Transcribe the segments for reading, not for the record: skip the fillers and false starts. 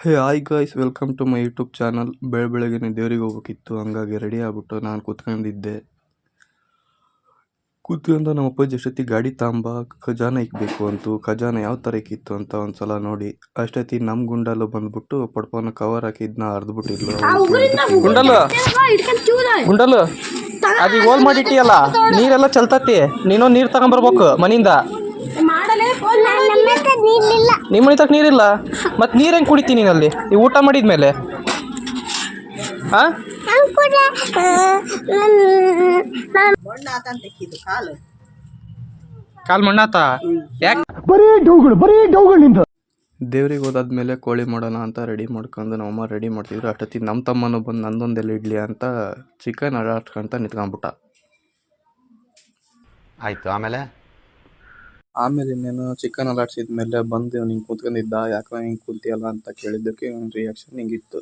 Hey hi guys, welcome to my YouTube channel. ಬೆಳಗ್ಗೆ ದೇವ್ರಿಗೆ ಹೋಗ್ಬೇಕಿತ್ತು, ಹಂಗಾಗಿ ರೆಡಿ ಆಗ್ಬಿಟ್ಟು ನಾನು ಕೂತ್ಕೊಂಡಿದ್ದೆ. ಕೂತ್ಕೊಂಡು ನಮ್ಮ ಅಪ್ಪಾಜಿ ಅಷ್ಟೊತ್ತಿ ಗಾಡಿ ತಾಂಬ ಖಜಾನ ಇಕ್ಬೇಕು ಅಂತು. ಖಜಾನ ಯಾವ ಥರ ಇಕ್ಕಿತ್ತು ಅಂತ ಒಂದ್ಸಲ ನೋಡಿ. ಅಷ್ಟೊತ್ತಿ ನಮ್ಮ ಗುಂಡಲು ಬಂದ್ಬಿಟ್ಟು ಪಡ್ಪನ ಕವರ್ ಹಾಕಿದ್ನ ಅರ್ದ್ಬಿಟ್ಟಿದ್ಲು. ಗುಂಡಲು ಗುಂಡಲು ಅದೀಗ ಹೋಲ್ ಮಾಡಿಟ್ಟಿಯಲ್ಲ, ನೀರೆಲ್ಲ ಚಲ್ತತಿ. ನೀನು ನೀರು ತಗೊಂಬರ್ಬೇಕು ಮನಿಂದ. ನಿಮ್ಮ ಮನೆ ತಕ್ಕ ನೀರಿಲ್ಲ, ಮತ್ತೆ ನೀರು ಹೆಂಗೆ ಕುಡಿತೀನಿ ನೀನಲ್ಲಿ ಈ ಊಟ ಮಾಡಿದ್ಮೇಲೆ? ಹಾಂ ಕಾಲು ಮಣ್ಣಾತ ಯಾಕೆ? ದೇವ್ರಿಗೆ ಹೋದಾದ್ಮೇಲೆ ಕೋಳಿ ಮಾಡೋಣ ಅಂತ ರೆಡಿ ಮಾಡ್ಕೊಂಡು ನಮ್ಮಮ್ಮ ರೆಡಿ ಮಾಡ್ತಿದ್ರು. ಅಷ್ಟೊತ್ತಿಗೆ ನಮ್ಮ ತಮ್ಮನೂ ಬಂದು ನಂದೊಂದೆಲ್ಲ ಇಡ್ಲಿ ಅಂತ ಚಿಕನ್ ಅಡಾಡ್ಕೊಂತ ನಿಂತ್ಕೊಂಡ್ಬಿಟ್ಟ. ಆಯಿತು. ಆಮೇಲೆ ಇನ್ನೇನು ಚಿಕನ್ ಅಲಾಡ್ಸಿದ್ಮೇಲೆ ಬಂದು ಹಿಂಗೆ ಕೂತ್ಕೊಂಡಿದ್ದ. ಯಾಕೋ ಹಿಂಗೆ ಕೂತಿಯಲ್ಲ ಅಂತ ಕೇಳಿದ್ದಕ್ಕೆ ಒಂದು ರಿಯಾಕ್ಷನ್ ಹಿಂಗಿತ್ತು.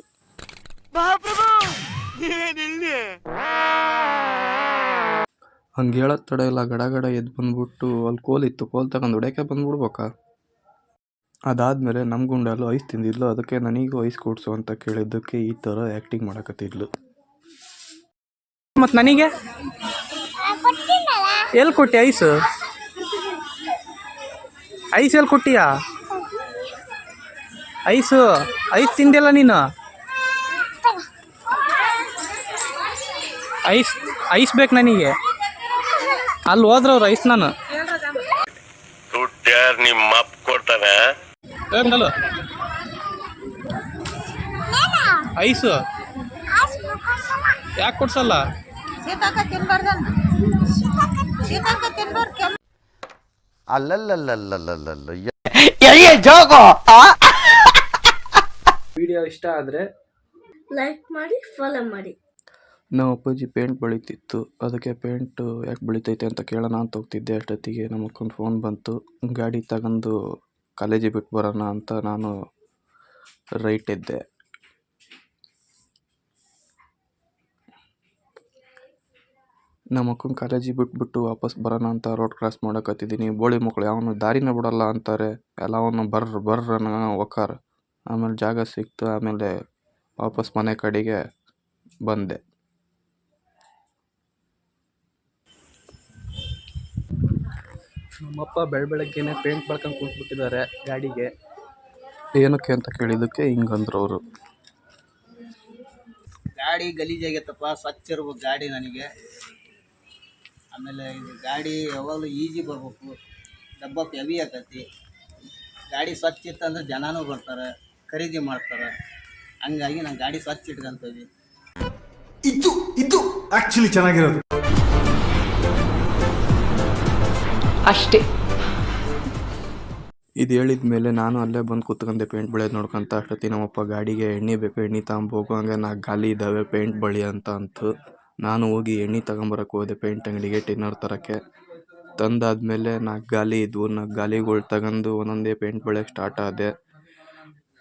ಹಂಗೆ ಹೇಳೋದ್ ತಡ ಇಲ್ಲ, ಗಡ ಎದ್ದು ಬಂದ್ಬಿಟ್ಟು ಅಲ್ಲಿ ಕೋಲಿತ್ತು, ಕೋಲ್ ತಗೊಂಡು ಹೊಡ್ಯಕ್ಕೆ ಬಂದ್ಬಿಡ್ಬೇಕಾ. ಅದಾದಮೇಲೆ ನಮ್ಮ ಗುಂಡಲು ಐಸ್ ತಿಂದಿದ್ಲು. ಅದಕ್ಕೆ ನನಗೂ ಐಸ್ ಕೊಡ್ಸು ಅಂತ ಕೇಳಿದ್ದಕ್ಕೆ ಈ ಥರ ಆ್ಯಕ್ಟಿಂಗ್ ಮಾಡಕತ್ತಿದ್ಲು. ಮತ್ತು ನನಗೆ ಎಲ್ಲಿ ಕೊಟ್ಟಿ ಐಸು? ಐಸ್ ಎಲ್ಲಿ ಕೊಟ್ಟಿಯಾ? ಐಸ್ ತಿಂದಿಲ್ಲ ನೀನು? ಐಸ್ ಬೇಕು ನನಗೆ. ಅಲ್ಲಿ ಹೋದ್ರವ್ರು ಐಸ್ ನಾನು ನಿಮ್ಮ ಅಪ್ಪ ಕೊಡ್ತಾನೆ. ಐಸು ಯಾಕೆ ಕೊಡ್ಸಲ್ಲ? ವಿಡಿಯೋ ಇಷ್ಟ ಆದರೆ ಲೈಕ್ ಮಾಡಿ, ಫಾಲೋ ಮಾಡಿ. ನಮ್ಮ ಅಪ್ಪಾಜಿ ಪೇಂಟ್ ಬಳಿತಿತ್ತು. ಅದಕ್ಕೆ ಪೇಂಟು ಯಾಕೆ ಬಳಿತೈತೆ ಅಂತ ಕೇಳೋಣ ಅಂತ ಹೋಗ್ತಿದ್ದೆ. ಅಷ್ಟೊತ್ತಿಗೆ ನಮ್ಮ ಅಕ್ಕನ ಫೋನ್ ಬಂತು. ಗಾಡಿ ತಗೊಂಡು ಕಾಲೇಜಿಗೆ ಬಿಟ್ಟು ಬರೋಣ ಅಂತ ನಾನು ರೈಟ್ ಇದ್ದೆ. ನಮ್ಮ ಅಕ್ಕನ ಕಾಲೇಜಿಗೆ ಬಿಟ್ಬಿಟ್ಟು ವಾಪಸ್ ಬರೋಣ ಅಂತ ರೋಡ್ ಕ್ರಾಸ್ ಮಾಡೋಕತ್ತಿದ್ದೀನಿ. ಬೋಳಿ ಮಕ್ಕಳು ಯಾವನು ದಾರಿನ ಬಿಡೋಲ್ಲ ಅಂತಾರೆ. ಎಲ್ಲವನ್ನು ಬರ್ರನ ಒಕ್ಕಾರ. ಆಮೇಲೆ ಜಾಗ ಸಿಕ್ತು. ಆಮೇಲೆ ವಾಪಸ್ ಮನೆ ಕಡೆಗೆ ಬಂದೆ. ನಮ್ಮಪ್ಪ ಬೆಳಗ್ಗೆನೆ ಪೇಂಟ್ ಬಳ್ಕೊಂಡು ಕೂತ್ಬಿಟ್ಟಿದ್ದಾರೆ ಗಾಡಿಗೆ. ಏನಕ್ಕೆ ಅಂತ ಕೇಳಿದ್ದಕ್ಕೆ ಹಿಂಗಂದ್ರು ಅವರು. ಗಾಡಿ ಗಲೀಜಾಗೈತಪ್ಪ, ಸ್ವಚ್ಛ ಇರ್ಬೇಕು ಗಾಡಿ ನನಗೆ. ಆಮೇಲೆ ಇದು ಗಾಡಿ ಯಾವಾಗಲೂ ಈಜಿ ಬರ್ಬೇಕು, ಡಬ್ಬಕ್ಕೆ ಹೆವಿ ಆಕತಿ. ಗಾಡಿ ಸ್ವಚ್ಛ ಇತ್ತಂದ್ರೆ ಜನನೂ ಬರ್ತಾರೆ, ಖರೀದಿ ಮಾಡ್ತಾರೆ. ಹಂಗಾಗಿ ನಾನು ಗಾಡಿ ಸ್ವಚ್ಛ ಇಟ್ಕೊಂತೀವಿ. ಇದು ಆಕ್ಚುಲಿ ಚೆನ್ನಾಗಿರೋದು ಅಷ್ಟೇ. ಇದು ಹೇಳಿದ ಮೇಲೆ ನಾನು ಅಲ್ಲೇ ಬಂದು ಕೂತ್ಕೊಂಡೆ ಪೇಂಟ್ ಬಳಿಯೋದು ನೋಡ್ಕೊಂತ. ಅಷ್ಟೊತ್ತಿ ನಮ್ಮಪ್ಪ ಗಾಡಿಗೆ ಎಣ್ಣೆ ಬೇಕು, ಎಣ್ಣೆ ತಗೊಂಬೋಗು, ಹಂಗೆ 4 ಗಾಲಿ ಇದ್ದಾವೆ ಪೇಂಟ್ ಬಳಿ ಅಂತ ಅಂತು. ನಾನು ಹೋಗಿ ಎಣ್ಣೆ ತಗೊಂಬರಕ್ಕೆ ಹೋದೆ ಪೇಂಟ್ ಅಂಗಡಿಗೆ ಟಿನ್ನರ್ ತರೋಕ್ಕೆ. ತಂದಾದ್ಮೇಲೆ 4 ಗಾಲಿ ಇದ್ವು. 4 ಗಾಲಿಗಳು ತಗೊಂಡು ಒಂದೊಂದೇ ಪೇಂಟ್ ಬಳಿಯೋಕ್ಕೆ ಸ್ಟಾರ್ಟ್ ಆದೆ.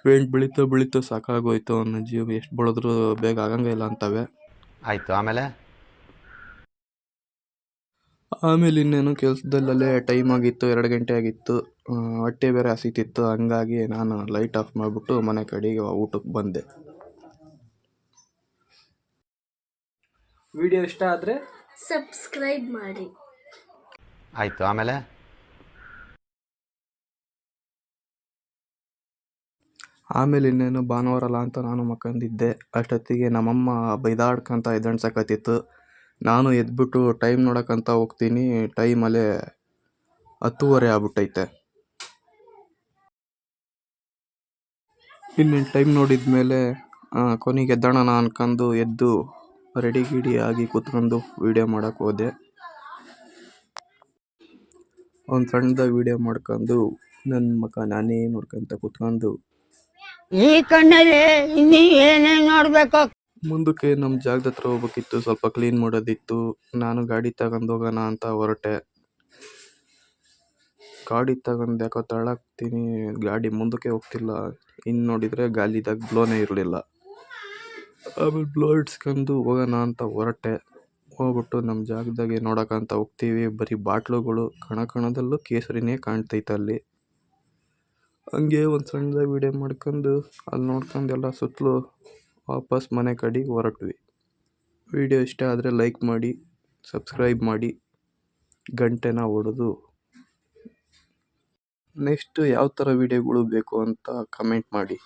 ಪೇಂಟ್ ಬೆಳೀತಾ ಸಾಕಾಗೋಯ್ತು. ನನ್ನ ಜೀವ ಎಷ್ಟು ಬೆಳೆದ್ರೂ ಬೇಗ ಆಗಂಗೆ ಇಲ್ಲ ಅಂತವೆ. ಆಯಿತು. ಆಮೇಲೆ ಇನ್ನೇನು ಕೆಲಸದಲ್ಲೇ ಟೈಮ್ ಆಗಿತ್ತು, 2 ಗಂಟೆ ಆಗಿತ್ತು. ಹೊಟ್ಟೆ ಬೇರೆ ಹಸಿತಿತ್ತು. ಹಂಗಾಗಿ ನಾನು ಲೈಟ್ ಆಫ್ ಮಾಡಿಬಿಟ್ಟು ಮನೆ ಕಡೆಗೆ ಊಟಕ್ಕೆ ಬಂದೆ. ವಿಡಿಯೋ ಇಷ್ಟ ಆದರೆ ಸಬ್ಸ್ಕ್ರೈಬ್ ಮಾಡಿ. ಆಯಿತು. ಆಮೇಲೆ ಇನ್ನೇನು ಭಾನುವಾರ ಅಲ್ಲ ಅಂತ ನಾನು ಮಕ್ಕಂದಿದ್ದೆ. ಅಷ್ಟೊತ್ತಿಗೆ ನಮ್ಮಮ್ಮ ಬೈದಾಡ್ಕೊಂತ ಎದ್ದಣ್ಸಕತ್ತಿತ್ತು. ನಾನು ಎದ್ಬಿಟ್ಟು ಟೈಮ್ ನೋಡೋಕ್ಕಂತ ಹೋಗ್ತೀನಿ. ಟೈಮಲ್ಲೇ 10:30 ಆಗ್ಬಿಟ್ಟೈತೆ. ಇನ್ನೇನು ಟೈಮ್ ನೋಡಿದ್ಮೇಲೆ ಕೊನೆಗೆ ಎದ್ದೋಣ ಅನ್ಕೊಂಡು ಎದ್ದು ರೆಡಿ ಆಗಿ ಕೂತ್ಕೊಂಡು ವೀಡಿಯೋ ಮಾಡೋಕ್ಕೆ ಹೋದೆ. ಒಂದು ಸಣ್ಣದಾಗಿ ವೀಡಿಯೋ ಮಾಡ್ಕೊಂಡು ನನ್ನ ಮಕ್ಕ ನಾನೇ ನೋಡ್ಕೊಂತ ಕೂತ್ಕೊಂಡು ಈ ಕಣ್ಣಲ್ಲಿ ಇನ್ನೀ ಏನೇನು ನೋಡ್ಬೇಕು. ಮುಂದಕ್ಕೆ ನಮ್ಮ ಜಾಗದ ಹತ್ರ ಹೋಗ್ಬೇಕಿತ್ತು, ಸ್ವಲ್ಪ ಕ್ಲೀನ್ ಮಾಡೋದಿತ್ತು. ನಾನು ಗಾಡಿ ತಗೊಂಡು ಹೋಗೋಣ ಅಂತ ಹೊರಟೆ. ಗಾಡಿ ತಗೊಂಡು ಯಾಕೋ ತಳ್ಳಾಕ್ತೀನಿ, ಗಾಡಿ ಮುಂದಕ್ಕೆ ಹೋಗ್ತಿಲ್ಲ. ಇನ್ನು ನೋಡಿದರೆ ಗಾಲಿದಾಗ ಬ್ಲೋನೇ ಇರಲಿಲ್ಲ. ಆಮೇಲೆ ಬ್ಲೋ ಇಡ್ಸ್ಕೊಂಡು ಹೋಗೋಣ ಅಂತ ಹೊರಟೆ. ಹೋಗ್ಬಿಟ್ಟು ನಮ್ಮ ಜಾಗದಾಗೆ ನೋಡೋಕ್ಕಂತ ಹೋಗ್ತೀವಿ. ಬರೀ ಬಾಟ್ಲುಗಳು, ಕಣದಲ್ಲೂ ಕೇಸರಿನೇ ಕಾಣ್ತೈತೆ ಅಲ್ಲಿ. ಹಂಗೆ ಒಂದು ಸಣ್ಣದಾಗಿ ವಿಡಿಯೋ ಮಾಡ್ಕೊಂಡು ಅಲ್ಲಿ ನೋಡ್ಕೊಂಡು ಎಲ್ಲ ಸುತ್ತಲೂ ವಾಪಸ್ ಮನೆ ಕಡೆಗೆ ಹೊರಟ್ವಿ. ವಿಡಿಯೋ ಇಷ್ಟ ಆದರೆ ಲೈಕ್ ಮಾಡಿ, ಸಬ್ಸ್ಕ್ರೈಬ್ ಮಾಡಿ, ಗಂಟೆನ ಹೊಡೆದು ನೆಕ್ಸ್ಟ್ ಯಾವ ಥರ ವಿಡಿಯೋಗಳು ಬೇಕು ಅಂತ ಕಮೆಂಟ್ ಮಾಡಿ.